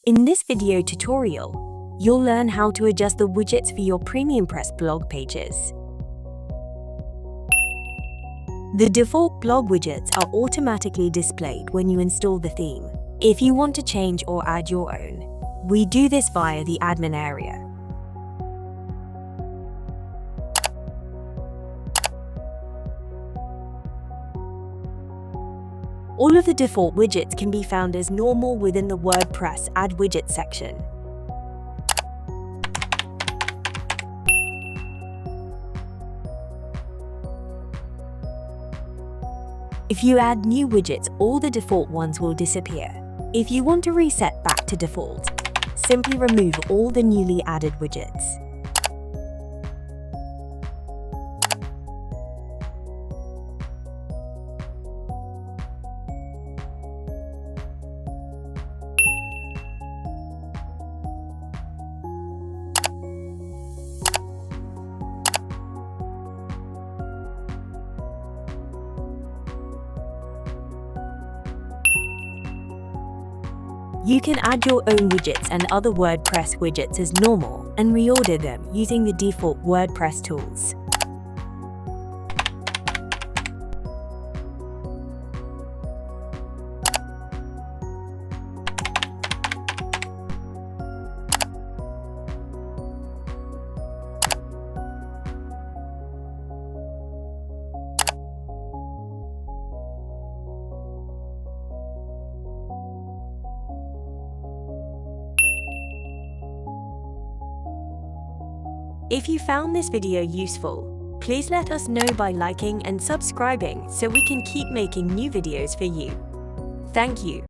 In this video tutorial, you'll learn how to adjust the widgets for your PremiumPress blog pages. The default blog widgets are automatically displayed when you install the theme. If you want to change or add your own, we do this via the admin area. All of the default widgets can be found as normal within the WordPress Add Widgets section. If you add new widgets, all the default ones will disappear. If you want to reset back to default, simply remove all the newly added widgets. You can add your own widgets and other WordPress widgets as normal and reorder them using the default WordPress tools. If you found this video useful, please let us know by liking and subscribing so we can keep making new videos for you. Thank you.